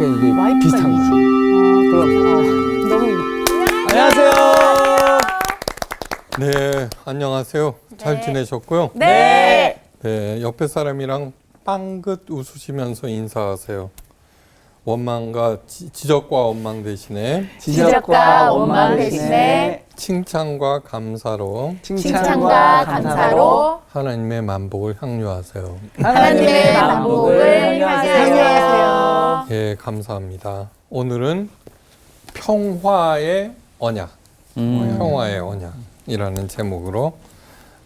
이게 와이프가 비슷한 이지. 거예요. 그럼 너무 안녕하세요. 네, 안녕하세요. 잘 지내셨고요? 네. 네, 옆에 사람이랑 빵긋 웃으시면서 인사하세요. 원망과 지적과 원망 대신에 지적과 원망 대신에 칭찬과 감사로 칭찬과 감사로 하나님의 만복을 향유하세요. 하나님의 만복을 향유하세요. 예, 감사합니다. 오늘은 평화의 언약, 평화의 언약이라는 제목으로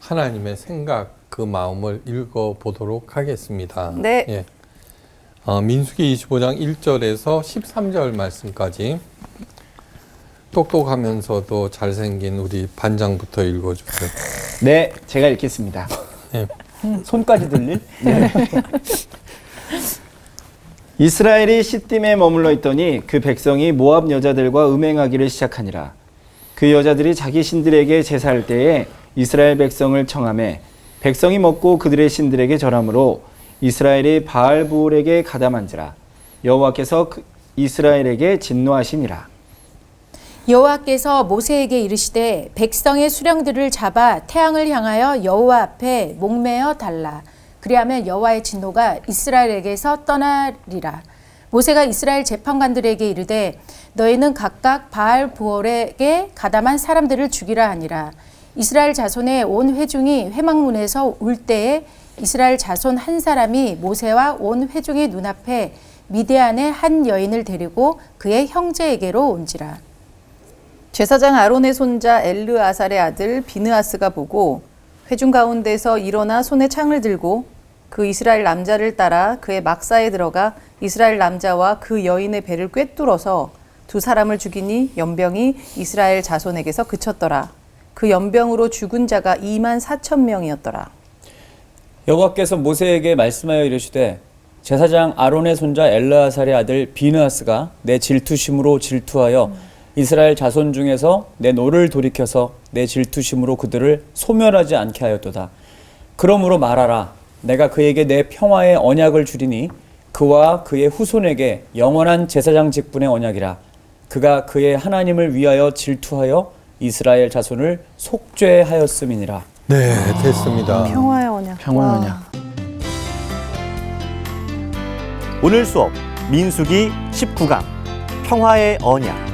하나님의 생각, 그 마음을 읽어보도록 하겠습니다. 네. 예. 민수기 25장 1절에서 13절 말씀까지 똑똑하면서도 잘생긴 우리 반장부터 읽어주세요. 네, 제가 읽겠습니다. 네. 손까지 들릴? 네. 이스라엘이 시딤에 머물러 있더니 그 백성이 모압 여자들과 음행하기를 시작하니라. 그 여자들이 자기 신들에게 제사할 때에 이스라엘 백성을 청하매 백성이 먹고 그들의 신들에게 절하므로 이스라엘이 바알부올에게 가담한지라. 여호와께서 이스라엘에게 진노하시니라. 여호와께서 모세에게 이르시되 백성의 수령들을 잡아 태양을 향하여 여호와 앞에 목매어 달라. 그리하면 여호와의 진노가 이스라엘에게서 떠나리라. 모세가 이스라엘 재판관들에게 이르되 너희는 각각 바알부올에게 가담한 사람들을 죽이라 하니라. 이스라엘 자손의 온 회중이 회막문에서 울 때에 이스라엘 자손 한 사람이 모세와 온 회중의 눈앞에 미디안의 한 여인을 데리고 그의 형제에게로 온지라. 제사장 아론의 손자 엘르아살의 아들 비느하스가 보고 회중 가운데서 일어나 손에 창을 들고 그 이스라엘 남자를 따라 그의 막사에 들어가 이스라엘 남자와 그 여인의 배를 꿰뚫어서 두 사람을 죽이니 연병이 이스라엘 자손에게서 그쳤더라. 그 연병으로 죽은 자가 24,000명이었더라. 여호와께서 모세에게 말씀하여 이르시되 제사장 아론의 손자 엘르아살의 아들 비느하스가 내 질투심으로 질투하여 이스라엘 자손 중에서 내 노를 돌이켜서 내 질투심으로 그들을 소멸하지 않게 하였도다. 그러므로 말하라. 내가 그에게 내 평화의 언약을 주리니 그와 그의 후손에게 영원한 제사장 직분의 언약이라. 그가 그의 하나님을 위하여 질투하여 이스라엘 자손을 속죄하였음이니라. 네, 됐습니다. 평화의 언약. 평화의 언약. 오늘 수업 민수기 19강 평화의 언약.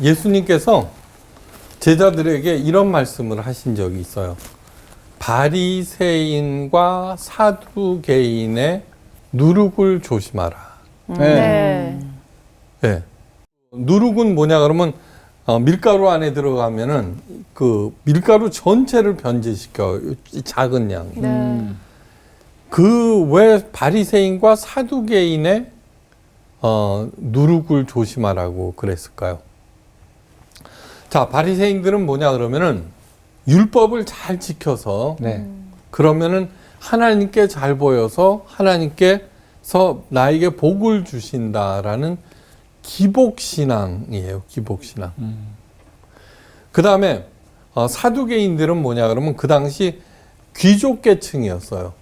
예수님께서 제자들에게 이런 말씀을 하신 적이 있어요. 바리새인과 사두개인의 누룩을 조심하라. 네. 네. 누룩은 뭐냐 그러면 밀가루 안에 들어가면은 그 밀가루 전체를 변질시켜, 작은 양. 그 왜 바리새인과 사두개인의 누룩을 조심하라고 그랬을까요? 자, 바리새인들은 뭐냐 그러면은 율법을 잘 지켜서 네. 그러면은 하나님께 잘 보여서 하나님께서 나에게 복을 주신다라는 기복신앙이에요. 기복신앙. 그 다음에 사두개인들은 뭐냐 그러면 그 당시 귀족계층이었어요.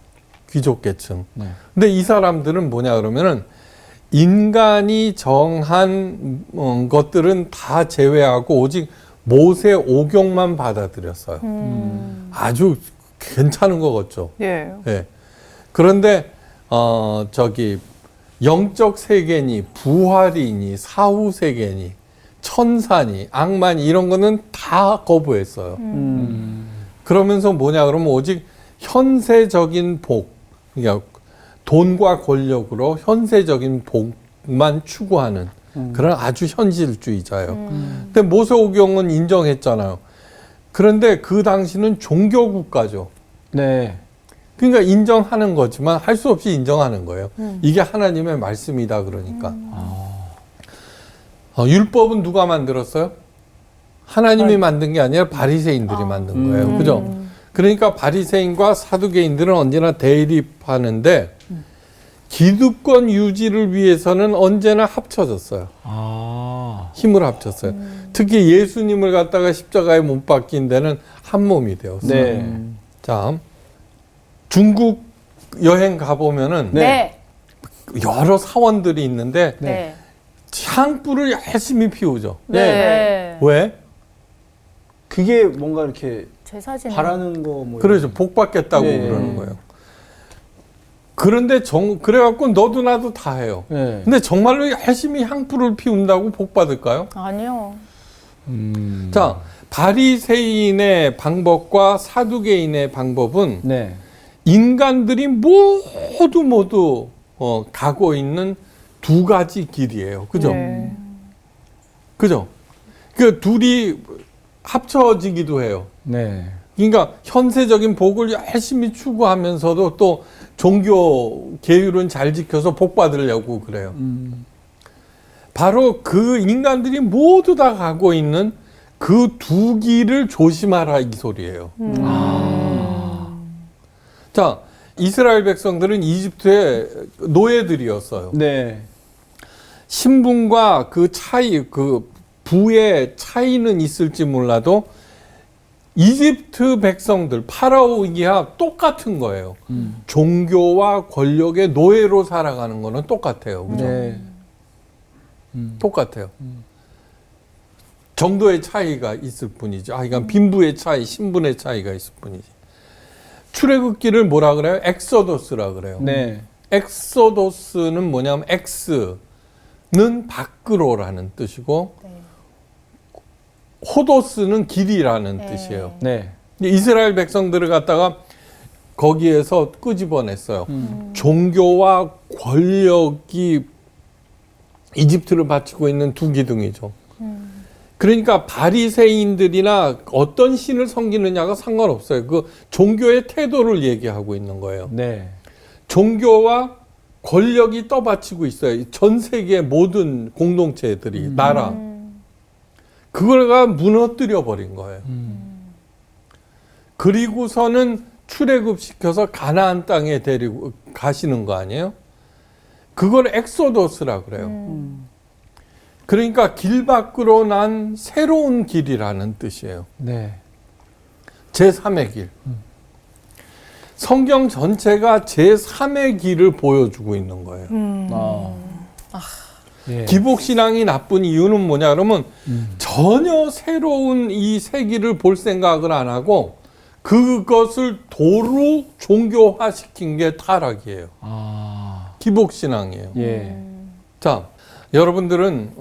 귀족계층. 네. 근데 이 사람들은 뭐냐 그러면은 인간이 정한 것들은 다 제외하고 오직 모세 오경만 받아들였어요. 아주 괜찮은 것 같죠. 예. 예. 그런데 영적 세계니 부활이니 사후 세계니 천사니 악마니 이런 거는 다 거부했어요. 그러면서 뭐냐 그러면 오직 현세적인 복, 그러니까 돈과 권력으로 현세적인 복만 추구하는 그런 아주 현실주의자예요. 근데 모세오경은 인정했잖아요. 그런데 그 당시는 종교국가죠. 네. 그러니까 인정하는 거지만 할 수 없이 인정하는 거예요. 이게 하나님의 말씀이다 그러니까. 율법은 누가 만들었어요? 하나님이 만든 게 아니라 바리새인들이 만든 거예요. 그죠? 그러니까 바리새인과 사두개인들은 언제나 대립하는데 기득권 유지를 위해서는 언제나 합쳐졌어요. 힘을 합쳤어요. 특히 예수님을 갖다가 십자가에 못 박힌 데는 한 몸이 되었어요. 네. 자, 중국 여행 가보면은 네. 여러 사원들이 있는데 네. 향불을 열심히 피우죠. 네. 왜? 그게 뭔가 이렇게 제사지네. 바라는 거 뭐. 그러죠. 복 받겠다고 네. 그러는 거예요. 그런데 그래갖고 너도 나도 다 해요. 네. 근데 정말로 열심히 향불을 피운다고 복 받을까요? 아니요. 자, 바리새인의 방법과 사두개인의 방법은 네. 인간들이 모두 가고 있는 두 가지 길이에요. 그죠? 네. 그죠? 그 둘이 합쳐지기도 해요. 네. 그러니까 현세적인 복을 열심히 추구하면서도 또 종교 계율은 잘 지켜서 복 받으려고 그래요. 바로 그 인간들이 모두 다 가고 있는 그 두 길을 조심하라 이 소리예요. 자, 이스라엘 백성들은 이집트의 노예들이었어요. 네. 신분과 그 차이, 그 부의 차이는 있을지 몰라도 이집트 백성들, 파라오 이하 똑같은 거예요. 종교와 권력의 노예로 살아가는 거는 똑같아요. 그죠? 네. 똑같아요. 정도의 차이가 있을 뿐이죠. 그러니까 빈부의 차이, 신분의 차이가 있을 뿐이지. 출애굽기를 뭐라 그래요? 엑소더스라 그래요. 네. 엑소더스는 뭐냐면 엑스는 밖으로라는 뜻이고 호도스는 길이라는 뜻이에요. 네. 이스라엘 백성들을 갖다가 거기에서 끄집어냈어요. 종교와 권력이 이집트를 바치고 있는 두 기둥이죠. 그러니까 바리새인들이나 어떤 신을 섬기느냐가 상관없어요. 그 종교의 태도를 얘기하고 있는 거예요. 네. 종교와 권력이 떠받치고 있어요. 전 세계 모든 공동체들이 나라. 그걸가 무너뜨려 버린 거예요. 그리고서는 출애굽시켜서 가나안 땅에 데리고 가시는 거 아니에요? 그걸 엑소더스라 그래요. 그러니까 길 밖으로 난 새로운 길이라는 뜻이에요. 네. 제3의 길. 성경 전체가 제3의 길을 보여주고 있는 거예요. 예. 기복신앙이 나쁜 이유는 뭐냐 그러면 전혀 새로운 이 세기를 볼 생각을 안 하고 그것을 도로 종교화시킨 게 타락이에요. 기복신앙이에요. 예. 자, 여러분들은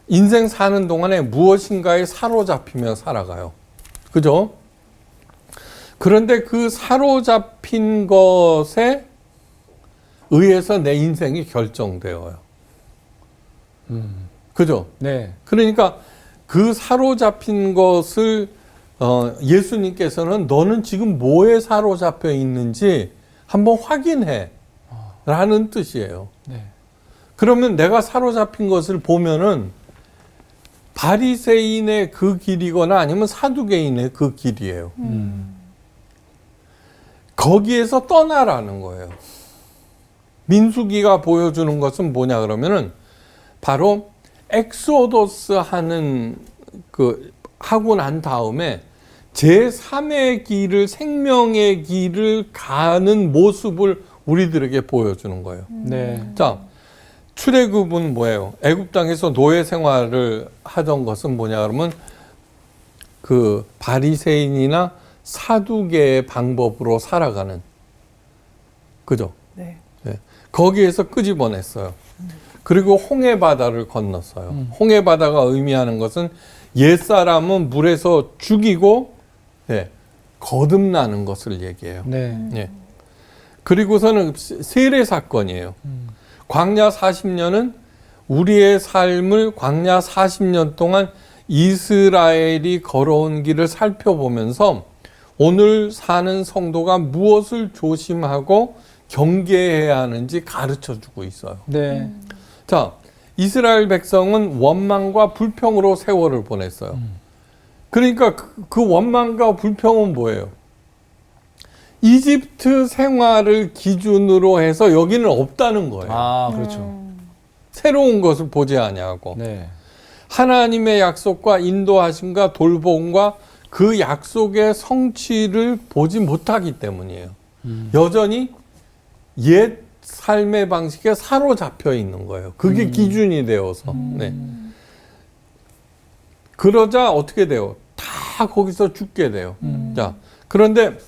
인생 사는 동안에 무엇인가에 사로잡히며 살아가요. 그죠? 그런데 그 사로잡힌 것에 의해서 내 인생이 결정되어요. 그죠? 네. 그러니까 그 사로잡힌 것을 예수님께서는 너는 지금 뭐에 사로잡혀 있는지 한번 확인해 라는 뜻이에요. 네. 그러면 내가 사로잡힌 것을 보면은 바리새인의 그 길이거나 아니면 사두개인의 그 길이에요. 거기에서 떠나라는 거예요. 민수기가 보여주는 것은 뭐냐 그러면은 바로 엑소더스 하는 하고 난 다음에 제3의 길을 생명의 길을 가는 모습을 우리들에게 보여주는 거예요. 네. 자, 출애굽은 뭐예요? 애굽 땅에서 노예 생활을 하던 것은 뭐냐 그러면 그 바리새인이나 사두개의 방법으로 살아가는 그죠? 네. 네. 거기에서 끄집어냈어요. 그리고 홍해 바다를 건넜어요. 홍해 바다가 의미하는 것은 옛사람은 물에서 죽이고 네, 거듭나는 것을 얘기해요. 네. 네. 그리고서는 세례 사건이에요. 광야 40년은 우리의 삶을 광야 40년 동안 이스라엘이 걸어온 길을 살펴보면서 오늘 사는 성도가 무엇을 조심하고 경계해야 하는지 가르쳐 주고 있어요. 네. 자, 이스라엘 백성은 원망과 불평으로 세월을 보냈어요. 그러니까 그 원망과 불평은 뭐예요? 이집트 생활을 기준으로 해서 여기는 없다는 거예요. 아, 그렇죠. 새로운 것을 보지 아니하고 네. 하나님의 약속과 인도하심과 돌봄과 그 약속의 성취를 보지 못하기 때문이에요. 여전히 옛 삶의 방식에 사로잡혀 있는 거예요. 그게 기준이 되어서. 네. 그러자 어떻게 돼요? 다 거기서 죽게 돼요. 자, 그런데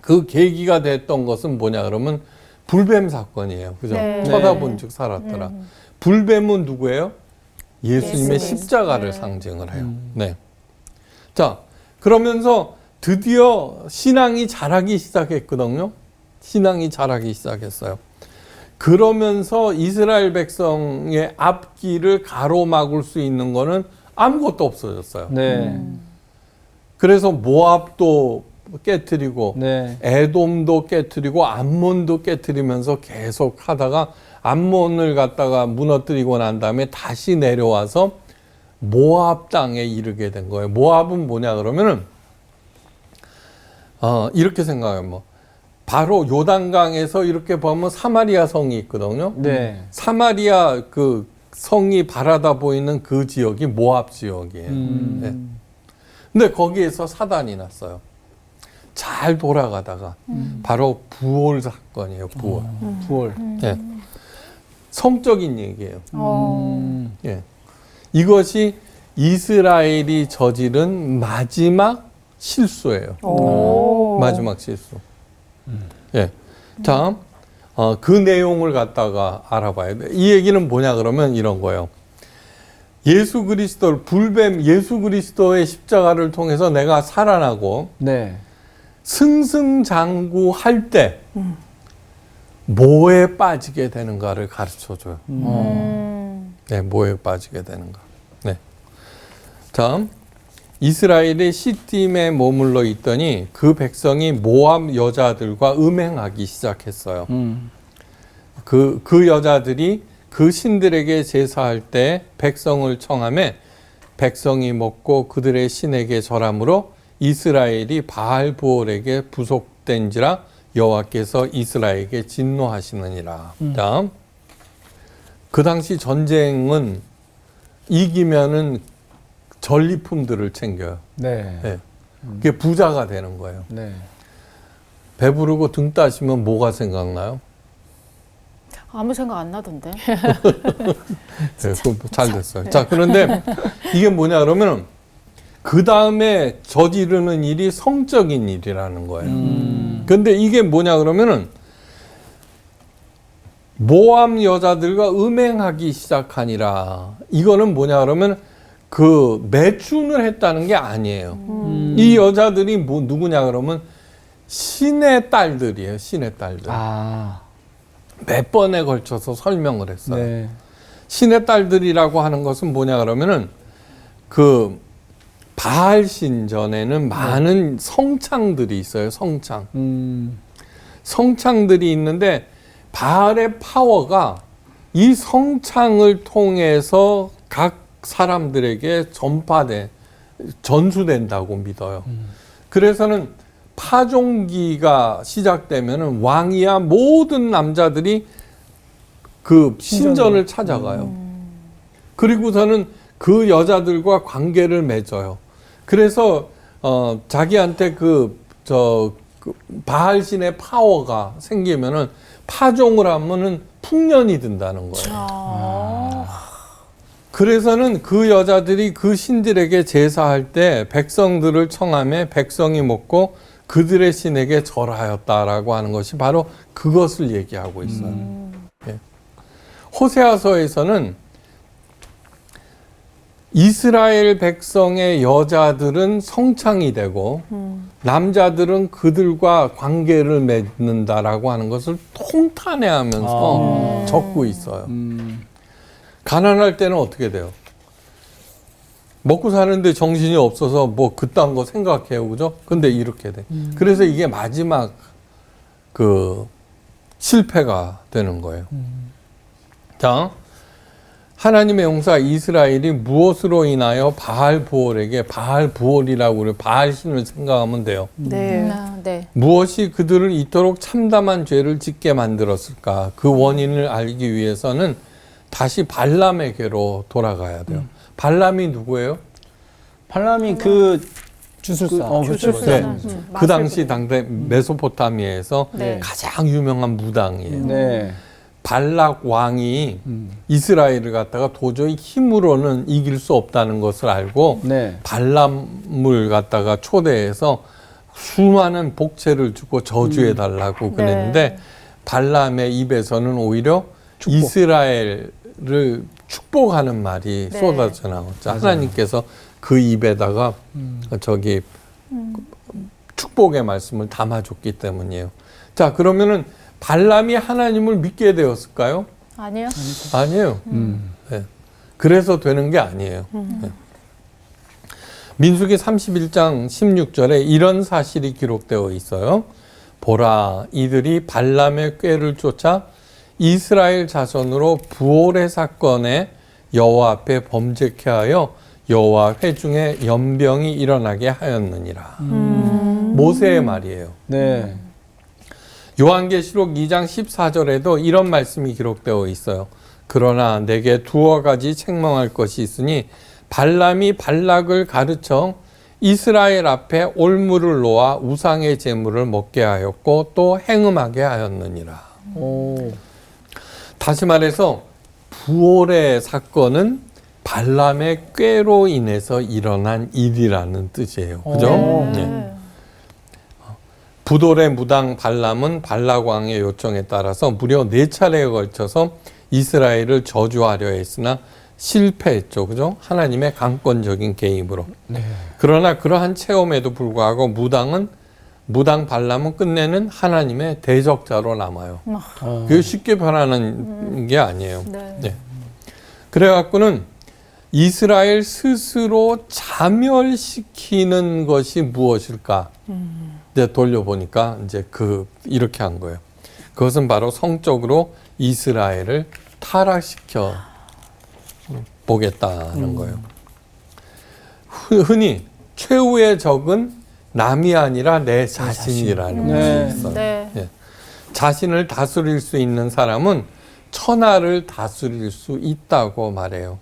그 계기가 됐던 것은 뭐냐 그러면 불뱀 사건이에요. 그죠? 네. 쳐다본 즉 살았더라. 불뱀은 누구예요? 예수님의 예수. 십자가를 네. 상징을 해요. 네. 자, 그러면서 드디어 신앙이 자라기 시작했거든요. 신앙이 자라기 시작했어요. 그러면서 이스라엘 백성의 앞길을 가로막을 수 있는 거는 아무것도 없어졌어요. 네. 그래서 모압도 깨트리고 네. 에돔도 깨트리고 암몬도 깨트리면서 계속 하다가 암몬을 갖다가 무너뜨리고 난 다음에 다시 내려와서 모압 땅에 이르게 된 거예요. 모압은 뭐냐 그러면은 이렇게 생각해요. 뭐 바로 요단강에서 이렇게 보면 사마리아 성이 있거든요. 네. 사마리아 그 성이 바라다 보이는 그 지역이 모압 지역이에요. 네. 근데 거기에서 사단이 났어요. 잘 돌아가다가 바로 부올 사건이에요. 부올. 부월. 예. 성적인 얘기예요. 어. 예. 이것이 이스라엘이 저지른 마지막 실수예요. 오. 마지막 실수. 예. 자, 그 내용을 갖다가 알아봐야 돼. 이 얘기는 뭐냐 그러면 이런 거예요. 예수 그리스도 불뱀 예수 그리스도의 십자가를 통해서 내가 살아나고 네. 승승장구할 때 뭐에 빠지게 되는가를 가르쳐줘요. 네, 뭐에 빠지게 되는가. 네. 다음 이스라엘이 시딤에 머물러 있더니 그 백성이 모압 여자들과 음행하기 시작했어요. 그 여자들이 그 신들에게 제사할 때 백성을 청하매 백성이 먹고 그들의 신에게 절함으로 이스라엘이 바알 부올에게 부속된지라 여호와께서 이스라엘에게 진노하시느니라. 다음 그 당시 전쟁은 이기면은 전리품들을 챙겨요. 네. 네. 그게 부자가 되는 거예요. 네. 배부르고 등 따시면 뭐가 생각나요? 아무 생각 안 나던데. 네, 잘 됐어요. 자, 그런데 이게 뭐냐 그러면 그 다음에 저지르는 일이 성적인 일이라는 거예요. 근데 이게 뭐냐 그러면은 모압 여자들과 음행하기 시작하니라. 이거는 뭐냐 그러면 그 매춘을 했다는 게 아니에요. 이 여자들이 뭐 누구냐 그러면 신의 딸들이에요. 신의 딸들. 아. 몇 번에 걸쳐서 설명을 했어요. 네. 신의 딸들이라고 하는 것은 뭐냐 그러면은 그 바알 신전에는 많은 성창들이 있어요. 성창. 성창들이 있는데 바알의 파워가 이 성창을 통해서 각 사람들에게 전수된다고 믿어요. 그래서는 파종기가 시작되면은 왕이야 모든 남자들이 그 신전을 찾아가요. 그리고서는 그 여자들과 관계를 맺어요. 그래서 자기한테 그 바알신의 파워가 생기면은 파종을 하면은 풍년이 든다는 거예요. 그래서는 그 여자들이 그 신들에게 제사할 때 백성들을 청하며 백성이 먹고 그들의 신에게 절하였다라고 하는 것이 바로 그것을 얘기하고 있어요. 예. 호세아서에서는 이스라엘 백성의 여자들은 성창이 되고 남자들은 그들과 관계를 맺는다라고 하는 것을 통탄해하면서 적고 있어요. 가난할 때는 어떻게 돼요? 먹고 사는데 정신이 없어서 뭐 그딴 거 생각해요, 그죠? 근데 이렇게 돼. 그래서 이게 마지막 그 실패가 되는 거예요. 자, 하나님의 용사 이스라엘이 무엇으로 인하여 바알 부올에게 바알 부올이라고 그래요. 바알 신을 생각하면 돼요. 네. 네. 무엇이 그들을 이토록 참담한 죄를 짓게 만들었을까? 그 원인을 알기 위해서는 다시 발람에게로 돌아가야 돼요. 발람이 누구예요? 발람이 그 주술사. 그렇죠. 네. 음. 그 당시 당대 메소포타미아에서 네. 가장 유명한 무당이에요. 네. 발락 왕이 이스라엘을 갖다가 도저히 힘으로는 이길 수 없다는 것을 알고 네. 발람을 갖다가 초대해서 수많은 복채를 주고 저주해 달라고 그랬는데 발람의 입에서는 오히려 이스라엘을 축복하는 말이 네. 쏟아져 나왔죠. 하나님께서 그 입에다가 저기 축복의 말씀을 담아줬기 때문이에요. 자, 그러면은 발람이 하나님을 믿게 되었을까요? 아니요. 아니에요. 네. 그래서 되는 게 아니에요. 네. 민수기 31장 16절에 이런 사실이 기록되어 있어요. 보라, 이들이 발람의 꾀를 쫓아 이스라엘 자손으로 부올의 사건에 여호와 앞에 범죄케 하여 여호와 회중에 연병이 일어나게 하였느니라. 모세의 말이에요. 네. 요한계시록 2장 14절에도 이런 말씀이 기록되어 있어요. 그러나 내게 두어 가지 책망할 것이 있으니 발람이 발락을 가르쳐 이스라엘 앞에 올무를 놓아 우상의 제물을 먹게 하였고 또 행음하게 하였느니라. 오. 다시 말해서 부올의 사건은 발람의 꾀로 인해서 일어난 일이라는 뜻이에요. 그죠? 네. 부돌의 무당 발람은 발락 왕의 요청에 따라서 무려 4차례에 걸쳐서 이스라엘을 저주하려 했으나 실패했죠. 그죠? 하나님의 강권적인 개입으로. 네. 그러나 그러한 체험에도 불구하고 무당 발람은 끝내는 하나님의 대적자로 남아요. 그게 쉽게 변하는 게 아니에요. 네. 그래갖고는 이스라엘 스스로 자멸시키는 것이 무엇일까? 이제 돌려보니까 이제 이렇게 한 거예요. 그것은 바로 성적으로 이스라엘을 타락시켜 보겠다는 거예요. 흔히 최후의 적은 남이 아니라 내 자신이라는 것이 있어요. 네. 예. 자신을 다스릴 수 있는 사람은 천하를 다스릴 수 있다고 말해요.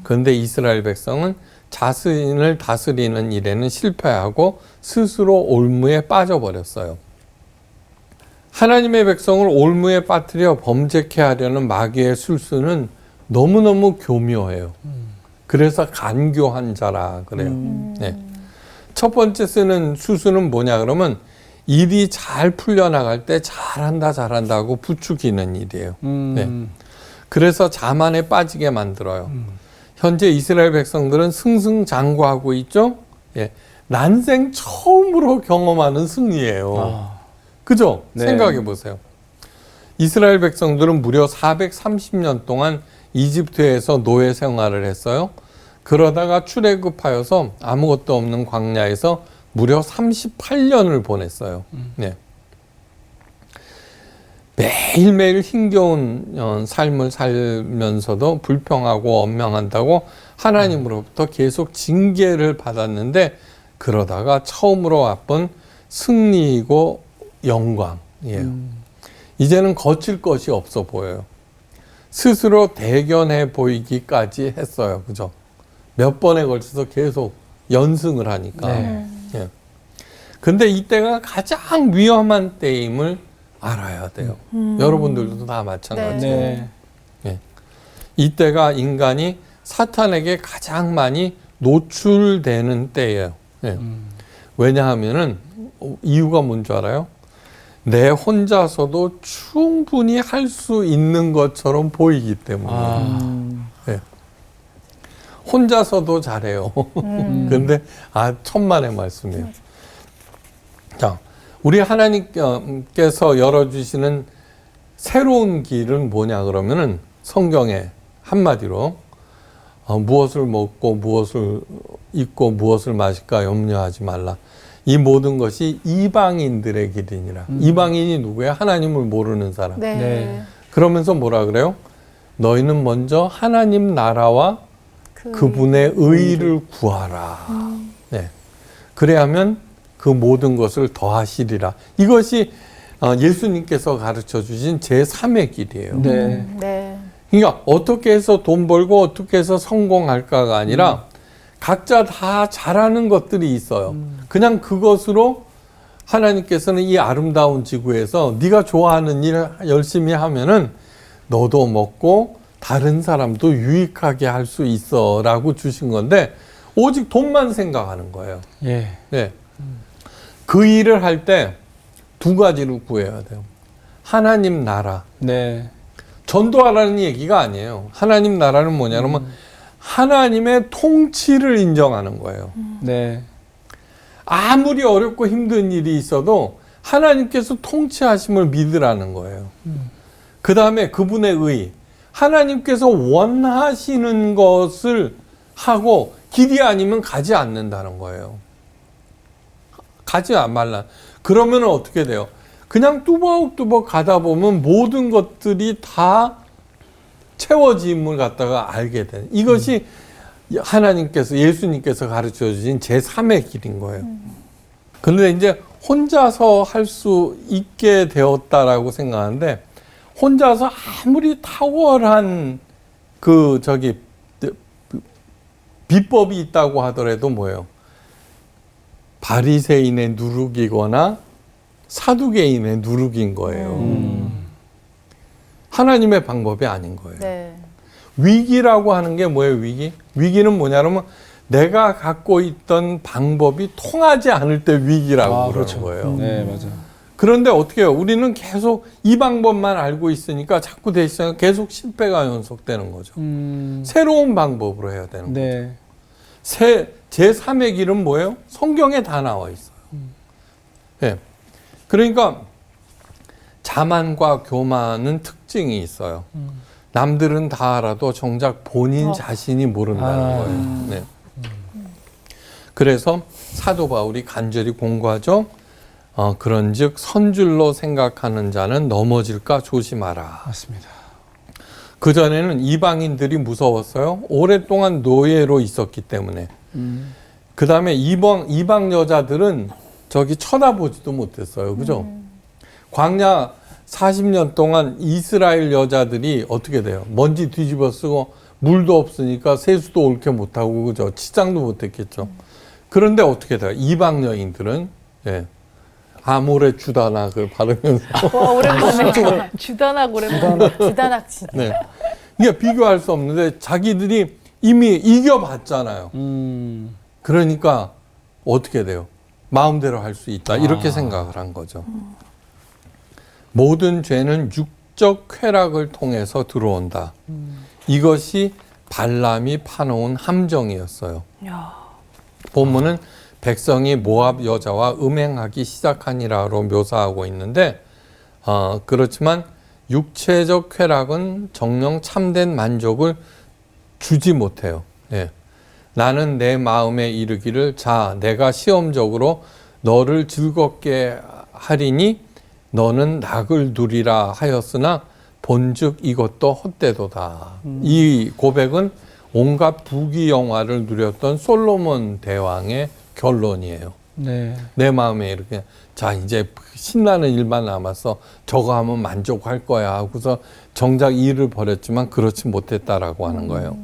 그런데 이스라엘 백성은 자신을 다스리는 일에는 실패하고 스스로 올무에 빠져버렸어요. 하나님의 백성을 올무에 빠뜨려 범죄케 하려는 마귀의 술수는 너무너무 교묘해요. 그래서 간교한 자라 그래요. 네. 첫 번째 쓰는 수수는 뭐냐 그러면 일이 잘 풀려나갈 때 잘한다 하고 부추기는 일이에요. 네. 그래서 자만에 빠지게 만들어요. 현재 이스라엘 백성들은 승승장구하고 있죠. 예. 난생 처음으로 경험하는 승리예요. 그죠? 네. 생각해 보세요. 이스라엘 백성들은 무려 430년 동안 이집트에서 노예 생활을 했어요. 그러다가 출애굽하여서 아무것도 없는 광야에서 무려 38년을 보냈어요. 네. 매일매일 힘겨운 삶을 살면서도 불평하고 원망한다고 하나님으로부터 계속 징계를 받았는데 그러다가 처음으로 맛본 승리이고 영광이에요. 이제는 거칠 것이 없어 보여요. 스스로 대견해 보이기까지 했어요. 그죠? 몇 번에 걸쳐서 계속 연승을 하니까. 네. 예. 근데 이때가 가장 위험한 때임을 알아야 돼요. 여러분들도 다 마찬가지예요. 네. 예. 이때가 인간이 사탄에게 가장 많이 노출되는 때예요. 예. 왜냐하면은 이유가 뭔지 알아요? 내 혼자서도 충분히 할 수 있는 것처럼 보이기 때문이에요. 예. 혼자서도 잘해요. 근데 천만의 말씀이에요. 자, 우리 하나님께서 열어주시는 새로운 길은 뭐냐 그러면은 성경에 한마디로 무엇을 먹고 무엇을 입고 무엇을 마실까 염려하지 말라. 이 모든 것이 이방인들의 길이니라. 이방인이 누구야? 하나님을 모르는 사람. 네. 네. 그러면서 뭐라 그래요? 너희는 먼저 하나님 나라와 그분의 의를 구하라. 네. 그래야면 그 모든 것을 더하시리라. 이것이 예수님께서 가르쳐 주신 제3의 길이에요. 네. 네. 그러니까 어떻게 해서 돈 벌고 어떻게 해서 성공할까가 아니라 각자 다 잘하는 것들이 있어요. 그냥 그것으로 하나님께서는 이 아름다운 지구에서 네가 좋아하는 일 열심히 하면은 너도 먹고 다른 사람도 유익하게 할 수 있어 라고 주신 건데 오직 돈만 생각하는 거예요. 예. 네. 그 일을 할 때 두 가지로 구해야 돼요. 하나님 나라. 네. 전도하라는 얘기가 아니에요. 하나님 나라는 뭐냐면 하나님의 통치를 인정하는 거예요. 네. 아무리 어렵고 힘든 일이 있어도 하나님께서 통치하심을 믿으라는 거예요. 그 다음에 그분의 의. 하나님께서 원하시는 것을 하고 길이 아니면 가지 않는다는 거예요. 가지 말라. 그러면 어떻게 돼요? 그냥 뚜벅뚜벅 가다 보면 모든 것들이 다 채워짐을 갖다가 알게 되는. 이것이 하나님께서, 예수님께서 가르쳐 주신 제3의 길인 거예요. 그런데 이제 혼자서 할 수 있게 되었다라고 생각하는데, 혼자서 아무리 탁월한 비법이 있다고 하더라도 뭐예요? 바리새인의 누룩이거나 사두개인의 누룩인 거예요. 하나님의 방법이 아닌 거예요. 네. 위기라고 하는 게 뭐예요, 위기? 위기는 뭐냐면 내가 갖고 있던 방법이 통하지 않을 때 위기라고 그러는 거예요. 네, 맞아요. 그런데 어떻게 해요? 우리는 계속 이 방법만 알고 있으니까 자꾸 대시면 계속 실패가 연속되는 거죠. 새로운 방법으로 해야 되는 네. 거죠. 제3의 길은 뭐예요? 성경에 다 나와 있어요. 네. 그러니까 자만과 교만은 특징이 있어요. 남들은 다 알아도 정작 본인 자신이 모른다는 거예요. 네. 그래서 사도 바울이 간절히 공고하죠. 그런즉 선줄로 생각하는 자는 넘어질까 조심하라. 맞습니다. 그전에는 이방인들이 무서웠어요. 오랫동안 노예로 있었기 때문에. 그 다음에 이방 여자들은 저기 쳐다보지도 못했어요. 그죠? 광야 40년 동안 이스라엘 여자들이 어떻게 돼요? 먼지 뒤집어 쓰고 물도 없으니까 세수도 옳게 못하고, 그죠? 치장도 못했겠죠. 그런데 어떻게 돼요? 이방 여인들은, 예. 아모레 주다낙을 바르면서. 와, 오랜만에. 주다낙 오랜만에. 주다낙 진짜. 네. 이게 비교할 수 없는데 자기들이 이미 이겨봤잖아요. 그러니까 어떻게 돼요? 마음대로 할 수 있다. 이렇게 생각을 한 거죠. 모든 죄는 육적 쾌락을 통해서 들어온다. 이것이 발람이 파놓은 함정이었어요. 본문은 백성이 모압 여자와 음행하기 시작하니라로 묘사하고 있는데, 그렇지만 육체적 쾌락은 정녕 참된 만족을 주지 못해요. 예. 나는 내 마음에 이르기를 자 내가 시험적으로 너를 즐겁게 하리니 너는 낙을 누리라 하였으나 본즉 이것도 헛되도다. 이 고백은 온갖 부귀영화를 누렸던 솔로몬 대왕의 결론이에요. 네. 내 마음에 이렇게 자 이제 신나는 일만 남았어. 저거 하면 만족할 거야 하고서 정작 일을 벌였지만 그렇지 못했다라고 하는 거예요.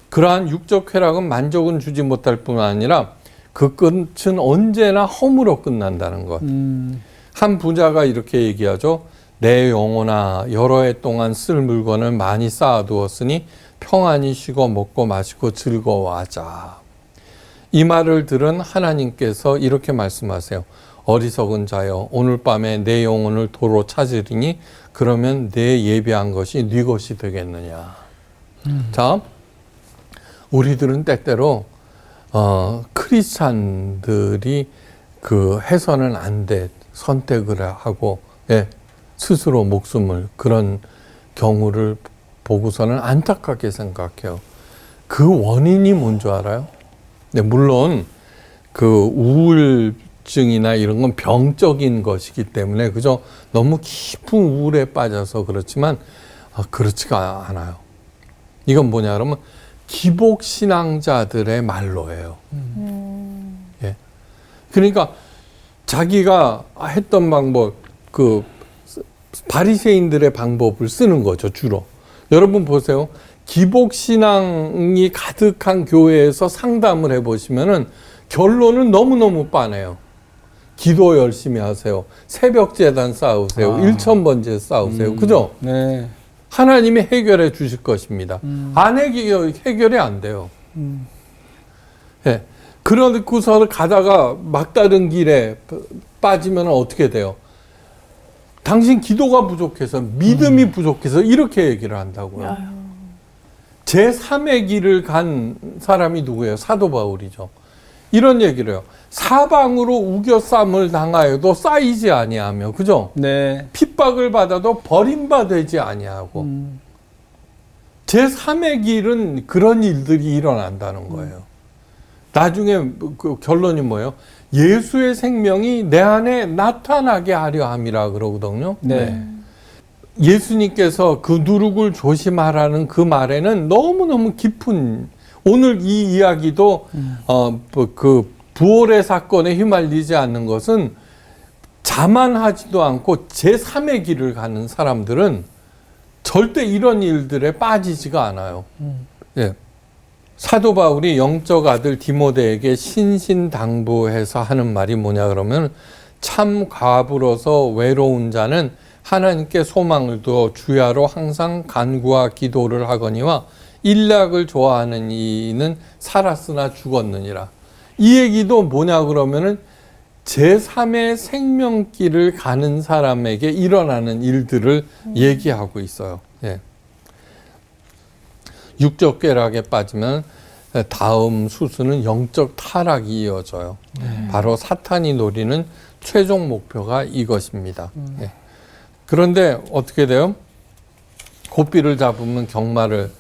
그러한 육적 쾌락은 만족은 주지 못할 뿐만 아니라 그 끝은 언제나 허무로 끝난다는 것. 한 부자가 이렇게 얘기하죠. 내 영혼아 여러 해 동안 쓸 물건을 많이 쌓아두었으니 평안히 쉬고 먹고 마시고 즐거워하자. 이 말을 들은 하나님께서 이렇게 말씀하세요. 어리석은 자여 오늘 밤에 내 영혼을 도로 찾으리니 그러면 내 예비한 것이 네 것이 되겠느냐. 자, 우리들은 때때로 크리스찬들이 그 해서는 안 돼 선택을 하고 예, 스스로 목숨을 그런 경우를 보고서는 안타깝게 생각해요. 그 원인이 뭔지 알아요? 네, 물론 그 우울증이나 이런 건 병적인 것이기 때문에 그저 너무 깊은 우울에 빠져서 그렇지만 그렇지가 않아요. 이건 뭐냐 그러면 기복신앙자들의 말로예요. 예. 그러니까 자기가 했던 방법, 그 바리새인들의 방법을 쓰는 거죠, 주로. 여러분 보세요. 기복신앙이 가득한 교회에서 상담을 해보시면은 결론은 너무너무 빤해요. 기도 열심히 하세요. 새벽재단 쌓으세요. 1000번째 쌓으세요. 그죠? 네. 하나님이 해결해 주실 것입니다. 안 해결이 안 돼요. 예. 그러고서 가다가 막다른 길에 빠지면 어떻게 돼요? 당신 기도가 부족해서, 믿음이 부족해서 이렇게 얘기를 한다고요. 제3의 길을 간 사람이 누구예요? 사도 바울이죠. 이런 얘기를 해요. 사방으로 우겨쌈을 당하여도 쌓이지 아니하며, 그죠? 네. 핍박을 받아도 버림받지 아니하고. 제3의 길은 그런 일들이 일어난다는 거예요. 나중에 그 결론이 뭐예요? 예수의 생명이 내 안에 나타나게 하려 함이라 그러거든요. 네. 예수님께서 그 누룩을 조심하라는 그 말에는 너무너무 깊은, 오늘 이 이야기도 그 부활의 사건에 휘말리지 않는 것은 자만하지도 않고 제3의 길을 가는 사람들은 절대 이런 일들에 빠지지가 않아요. 예. 사도 바울이 영적 아들 디모데에게 신신당부해서 하는 말이 뭐냐 그러면, 참 과부로서 외로운 자는 하나님께 소망을 두어 주야로 항상 간구와 기도를 하거니와 일락을 좋아하는 이는 살았으나 죽었느니라. 이 얘기도 뭐냐 그러면은 제3의 생명길을 가는 사람에게 일어나는 일들을 얘기하고 있어요. 예. 육적 쾌락에 빠지면 다음 수순은 영적 타락이 이어져요. 바로 사탄이 노리는 최종 목표가 이것입니다. 예. 그런데 어떻게 돼요? 고삐를 잡으면 경마를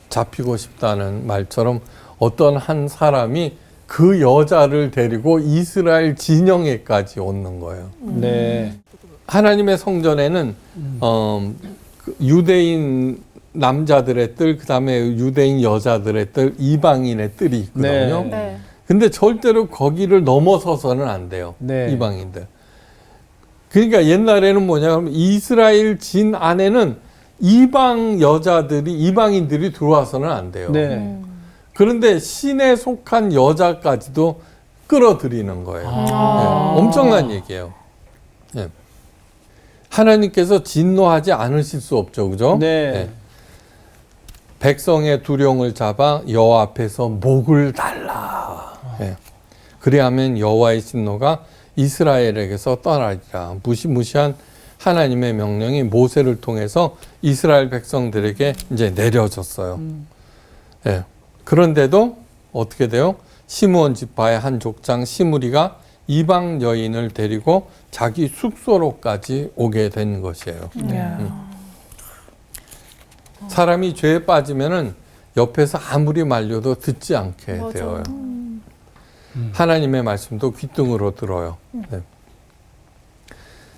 잡히고 싶다는 말처럼 어떤 한 사람이 그 여자를 데리고 이스라엘 진영에까지 오는 거예요. 네. 하나님의 성전에는 그 유대인 남자들의 뜰, 그다음에 유대인 여자들의 뜰, 이방인의 뜰이 있거든요. 네. 네. 근데 절대로 거기를 넘어서서는 안 돼요. 네. 이방인들. 그러니까 옛날에는 뭐냐 하면 이스라엘 진 안에는 이방 여자들이, 이방인들이 들어와서는 안 돼요. 네. 그런데 신에 속한 여자까지도 끌어들이는 거예요. 네, 엄청난 얘기예요. 네. 하나님께서 진노하지 않으실 수 없죠. 그죠? 네. 백성의 두령을 잡아 여호와 앞에서 목을 달라. 네. 그리하면 여호와의 진노가 이스라엘에게서 떠나리라. 무시무시한 하나님의 명령이 모세를 통해서 이스라엘 백성들에게 이제 내려졌어요. 네. 그런데도 어떻게 돼요? 시므온 지파의 한 족장 시므리가 이방 여인을 데리고 자기 숙소로까지 오게 된 것이에요. 사람이 죄에 빠지면은 옆에서 아무리 말려도 듣지 않게 되어요. 하나님의 말씀도 귓등으로 들어요. 네.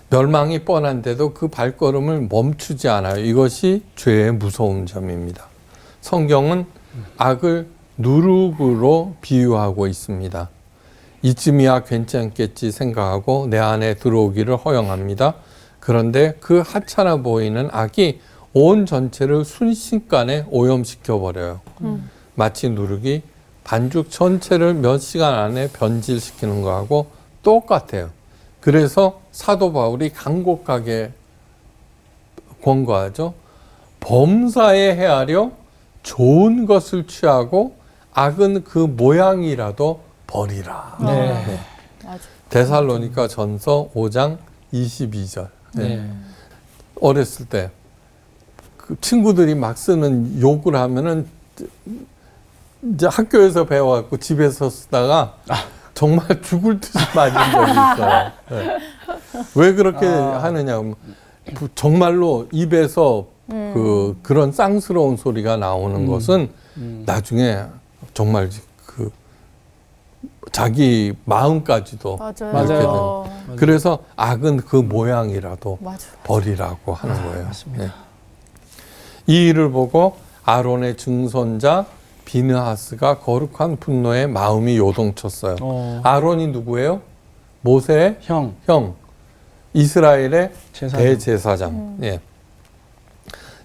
멸망이 뻔한데도 그 발걸음을 멈추지 않아요. 이것이 죄의 무서운 점입니다. 성경은 악을 누룩으로 비유하고 있습니다. 이쯤이야 괜찮겠지 생각하고 내 안에 들어오기를 허용합니다. 그런데 그 하찮아 보이는 악이 온 전체를 순식간에 오염시켜 버려요. 마치 누룩이 반죽 전체를 몇 시간 안에 변질시키는 거하고 똑같아요. 그래서 사도 바울이 간곡하게 권고하죠. 범사에 헤아려 좋은 것을 취하고 악은 그 모양이라도 버리라. 네. 데살로니가 전서 5장 22절. 네. 어렸을 때 그 친구들이 막 쓰는 욕을 하면은 이제 학교에서 배워갖고 집에서 쓰다가 정말 죽을 듯이 맞은 적이 있어요. 네. 왜 그렇게 하느냐 하면 정말로 입에서 그런 쌍스러운 소리가 나오는 것은 나중에 정말 그 자기 마음까지도 맞아요. 이렇게 맞아요. 되는. 그래서 악은 그 모양이라도 맞아. 버리라고 하는 거예요. 맞습니다. 네. 이 일을 보고 아론의 증손자 비느하스가 거룩한 분노에 마음이 요동쳤어요. 아론이 누구예요? 모세의 형. 형, 이스라엘의 제사장. 대제사장. 예.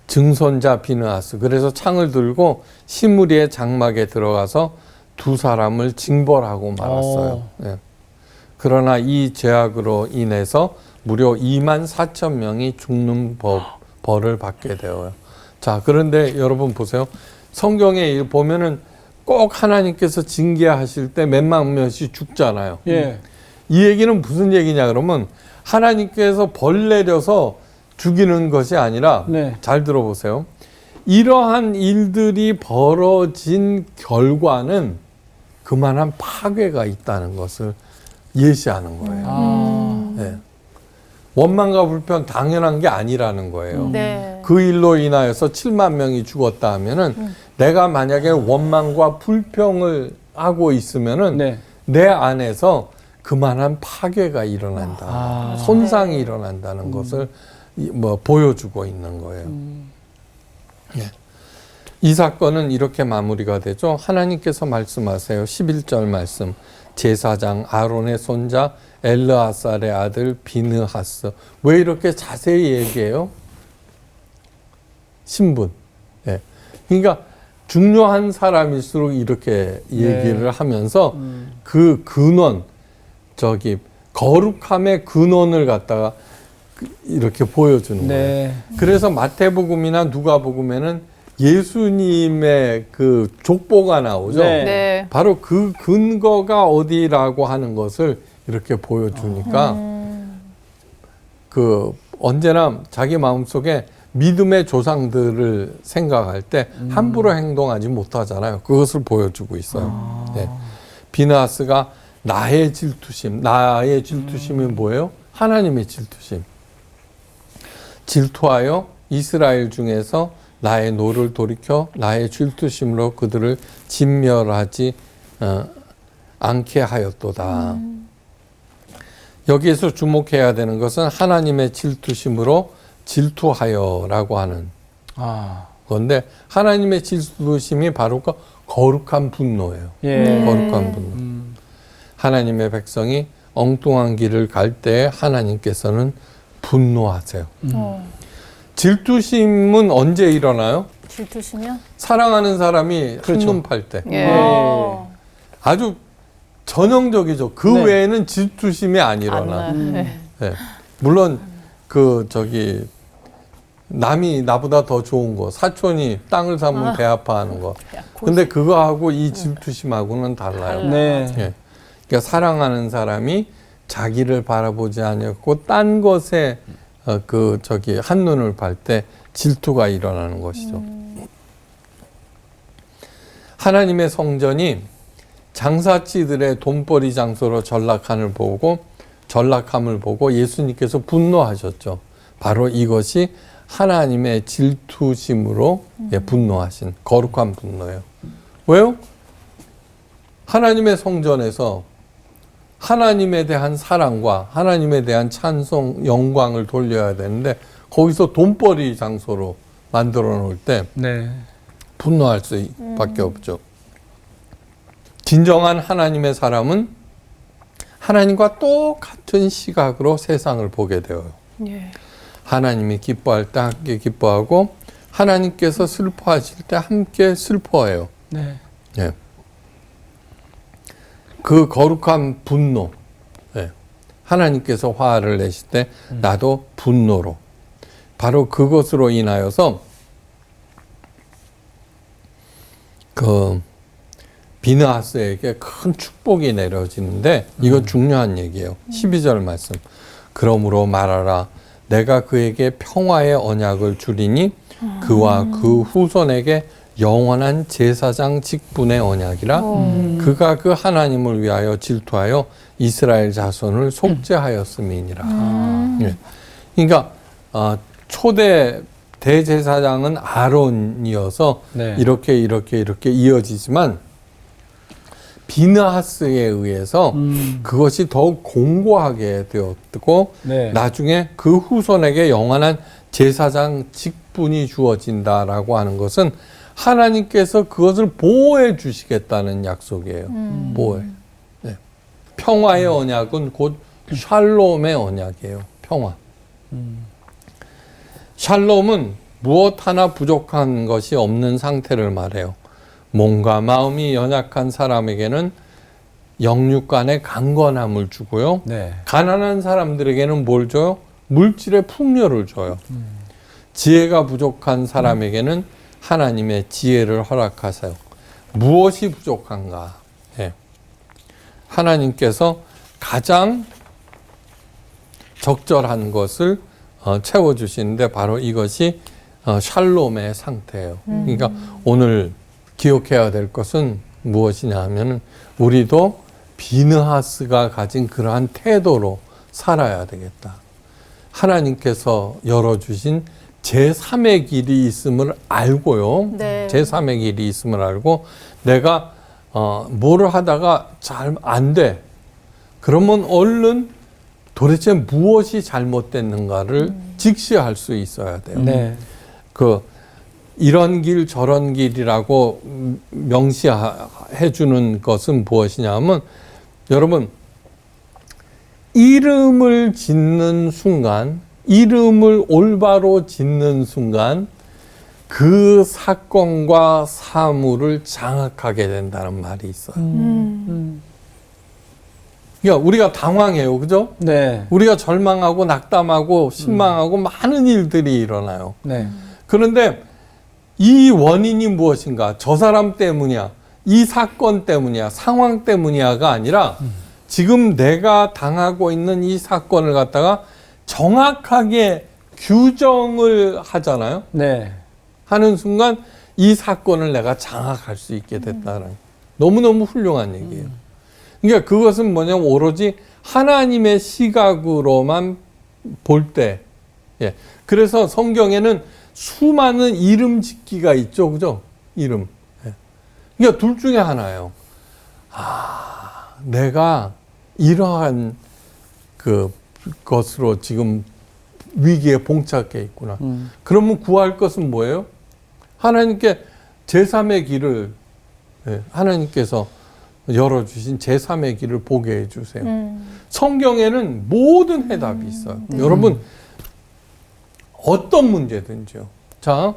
증손자 비느하스. 그래서 창을 들고 시므리의 장막에 들어가서 두 사람을 징벌하고 말았어요. 예. 그러나 이 죄악으로 인해서 무려 2만 4천 명이 죽는 벌을 받게 되어요. 자, 그런데 여러분 보세요. 성경에 보면은 꼭 하나님께서 징계하실 때 몇만 명씩 죽잖아요. 예. 이 얘기는 무슨 얘기냐 그러면 하나님께서 벌 내려서 죽이는 것이 아니라 네. 잘 들어보세요. 이러한 일들이 벌어진 결과는 그만한 파괴가 있다는 것을 예시하는 거예요. 네. 원망과 불편 당연한 게 아니라는 거예요. 네. 그 일로 인하여서 7만 명이 죽었다 하면은 내가 만약에 원망과 불평을 하고 있으면은 네. 내 안에서 그만한 파괴가 일어난다. 손상이 일어난다는 것을 보여주고 있는 거예요. 예. 이 사건은 이렇게 마무리가 되죠. 하나님께서 말씀하세요. 11절 말씀. 제사장 아론의 손자 엘르아살의 아들 비느하스. 왜 이렇게 자세히 얘기해요? 신분. 예. 그러니까 중요한 사람일수록 이렇게 얘기를 하면서 그 근원, 거룩함의 근원을 갖다가 이렇게 보여주는 거예요. 그래서 마태복음이나 누가복음에는 예수님의 그 족보가 나오죠. 네. 바로 그 근거가 어디라고 하는 것을 이렇게 보여주니까 그 언제나 자기 마음속에 믿음의 조상들을 생각할 때 함부로 행동하지 못하잖아요. 그것을 보여주고 있어요. 네. 비느하스가 나의 질투심이 뭐예요? 하나님의 질투심. 질투하여 이스라엘 중에서 나의 노를 돌이켜 나의 질투심으로 그들을 진멸하지 않게 하였도다. 여기에서 주목해야 되는 것은 하나님의 질투심으로 질투하여라고 하는 건데 하나님의 질투심이 바로 그 거룩한 분노예요. 거룩한 분노. 하나님의 백성이 엉뚱한 길을 갈 때 하나님께서는 분노하세요. 질투심은 언제 일어나요? 질투시면? 사랑하는 사람이 그렇죠. 한눈 팔 때. 예. 아주 전형적이죠. 그 네. 외에는 질투심이 안 일어나. 네. 네. 물론 남이 나보다 더 좋은 거, 사촌이 땅을 사면 배 아파하는 거. 근데 그거하고 이 질투심하고는 달라요. 네. 예. 그러니까 사랑하는 사람이 자기를 바라보지 않았고 딴 것에 한눈을 팔 때 질투가 일어나는 것이죠. 하나님의 성전이 장사치들의 돈벌이 장소로 전락함을 보고 예수님께서 분노하셨죠. 바로 이것이 하나님의 질투심으로 분노하신 거룩한 분노예요. 왜요? 하나님의 성전에서 하나님에 대한 사랑과 하나님에 대한 찬송, 영광을 돌려야 되는데 거기서 돈벌이 장소로 만들어 놓을 때 분노할 수밖에 없죠. 진정한 하나님의 사람은 하나님과 똑같은 시각으로 세상을 보게 되어요. 예. 하나님이 기뻐할 때 함께 기뻐하고 하나님께서 슬퍼하실 때 함께 슬퍼해요. 네. 예. 그 거룩한 분노, 하나님께서 화를 내실 때 나도 분노로, 바로 그것으로 인하여서 비느하스에게 큰 축복이 내려지는데 이건 중요한 얘기예요. 12절 말씀. 그러므로 말하라. 내가 그에게 평화의 언약을 주리니 그와 그 후손에게 영원한 제사장 직분의 언약이라. 그가 그 하나님을 위하여 질투하여 이스라엘 자손을 속죄하였음이니라. 예. 그러니까 초대 대제사장은 아론이어서 이렇게 이어지지만 비느하스에 의해서 그것이 더욱 공고하게 되었고 나중에 그 후손에게 영원한 제사장 직분이 주어진다라고 하는 것은 하나님께서 그것을 보호해 주시겠다는 약속이에요. 보호해. 네. 평화의 언약은 곧 샬롬의 언약이에요. 평화. 샬롬은 무엇 하나 부족한 것이 없는 상태를 말해요. 몸과 마음이 연약한 사람에게는 영육 간의 강건함을 주고요. 네. 가난한 사람들에게는 뭘 줘요? 물질의 풍요를 줘요. 지혜가 부족한 사람에게는 하나님의 지혜를 허락하세요. 무엇이 부족한가? 예. 하나님께서 가장 적절한 것을 채워주시는데 바로 이것이 샬롬의 상태예요. 그러니까 오늘 기억해야 될 것은 무엇이냐 하면 우리도 비느하스가 가진 그러한 태도로 살아야 되겠다. 하나님께서 열어주신 제3의 길이 있음을 알고요. 네. 제3의 길이 있음을 알고 내가 뭐를 하다가 잘 안 돼. 그러면 얼른 도대체 무엇이 잘못됐는가를 직시할 수 있어야 돼요. 네. 이런 길 저런 길이라고 명시해 주는 것은 무엇이냐 하면 여러분 이름을 짓는 순간 이름을 올바로 짓는 순간 그 사건과 사물을 장악하게 된다는 말이 있어요. 그러니까 우리가 당황해요. 그죠? 네. 우리가 절망하고 낙담하고 실망하고 많은 일들이 일어나요. 네. 그런데 이 원인이 무엇인가? 저 사람 때문이야. 이 사건 때문이야. 상황 때문이야가 아니라 지금 내가 당하고 있는 이 사건을 갖다가 정확하게 규정을 하잖아요. 네. 하는 순간 이 사건을 내가 장악할 수 있게 됐다는 너무너무 훌륭한 얘기예요. 그러니까 그것은 뭐냐면 오로지 하나님의 시각으로만 볼 때. 예. 그래서 성경에는 수많은 이름 짓기가 있죠. 그죠? 이름. 예. 그러니까 둘 중에 하나예요. 내가 이러한 것으로 지금 위기에 봉착해 있구나. 그러면 구할 것은 뭐예요? 하나님께 제3의 길을, 예, 하나님께서 열어주신 제3의 길을 보게 해주세요. 성경에는 모든 해답이 있어요. 여러분, 어떤 문제든지요. 자,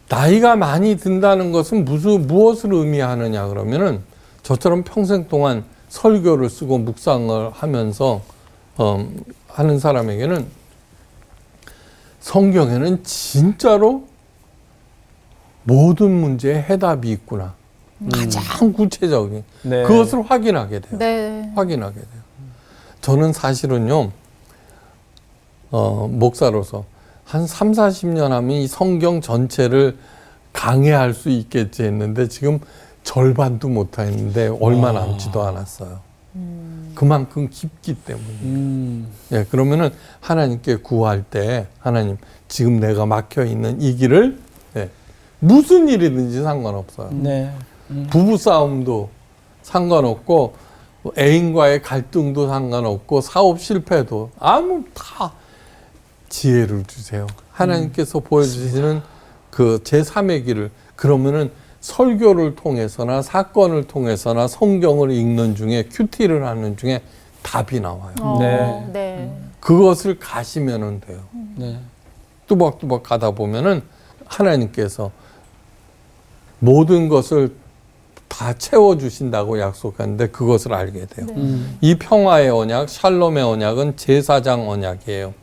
나이가 많이 든다는 것은 무엇을 의미하느냐 그러면은 저처럼 평생 동안 설교를 쓰고 묵상을 하면서 하는 사람에게는 성경에는 진짜로 모든 문제에 해답이 있구나. 가장 구체적인 네. 그것을 확인하게 돼요. 네. 확인하게 돼요. 저는 사실은요, 목사로서 한 3, 40년 하면 이 성경 전체를 강해할 수 있겠지 했는데 지금 절반도 못 했는데 얼마 남지도 않았어요. 그만큼 깊기 때문에. 예, 그러면은 하나님께 구할 때 하나님 지금 내가 막혀 있는 이 길을, 예, 무슨 일이든지 상관없어요. 네. 부부 싸움도 상관없고 애인과의 갈등도 상관없고 사업 실패도 다 지혜를 주세요. 하나님께서 보여주시는 그 제3의 길을 그러면은 설교를 통해서나 사건을 통해서나 성경을 읽는 중에 큐티를 하는 중에 답이 나와요. 네. 네. 그것을 가시면은 돼요. 네. 뚜벅뚜벅 가다 보면은 하나님께서 모든 것을 다 채워주신다고 약속하는데 그것을 알게 돼요. 이 평화의 언약, 샬롬의 언약은 제사장 언약이에요.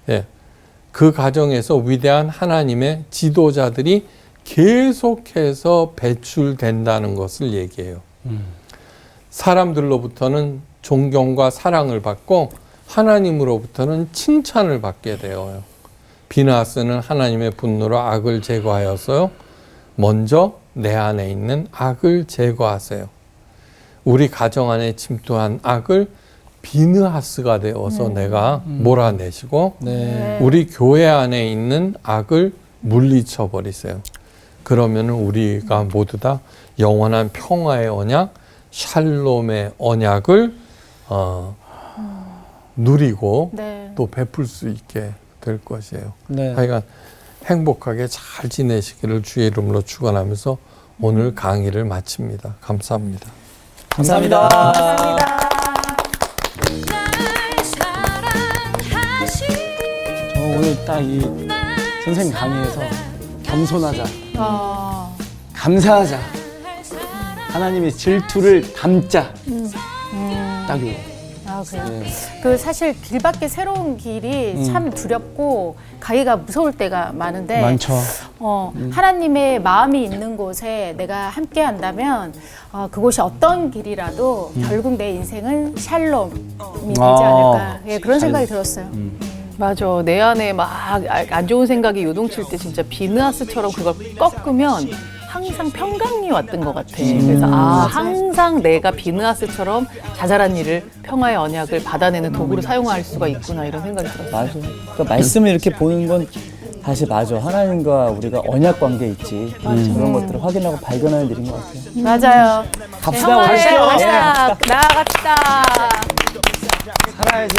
예. 그 과정에서 위대한 하나님의 지도자들이 계속해서 배출된다는 것을 얘기해요. 사람들로부터는 존경과 사랑을 받고 하나님으로부터는 칭찬을 받게 되어요. 비느하스는 하나님의 분노로 악을 제거하였어요. 먼저 내 안에 있는 악을 제거하세요. 우리 가정 안에 침투한 악을 비느하스가 되어서 내가 몰아내시고 네. 우리 교회 안에 있는 악을 물리쳐 버리세요. 그러면 우리가 모두 다 영원한 평화의 언약, 샬롬의 언약을 누리고 네. 또 베풀 수 있게 될 것이에요. 네. 하여간 행복하게 잘 지내시기를 주의 이름으로 축원하면서 오늘 강의를 마칩니다. 감사합니다. 감사합니다. 날 사랑하시 오늘 딱 이 선생님 강의에서 겸손하자, 감사하자, 하나님의 질투를 담자. 딱 이거. 아, 그래요? 네. 그 사실 길 밖에 새로운 길이 참 두렵고 가기가 무서울 때가 많은데 많죠. 하나님의 마음이 있는 곳에 내가 함께 한다면 그곳이 어떤 길이라도 결국 내 인생은 샬롬이 되지 않을까. 예, 그런 생각이 들었어요. 맞아. 내 안에 막 안 좋은 생각이 요동칠 때 진짜 비느하스처럼 그걸 꺾으면 항상 평강이 왔던 것 같아. 그래서 항상 내가 비느하스처럼 자잘한 일을 평화의 언약을 받아내는 도구로 사용할 수가 있구나 이런 생각이 들었어요. 맞아. 그러니까 말씀을 이렇게 보는 건 사실 맞아. 하나님과 우리가 언약 관계에 있지. 그런 것들을 확인하고 발견하는 일인 것 같아요. 맞아요. 갑시다. 평화의 가시죠. 언약 나아갑시다. 살아야지.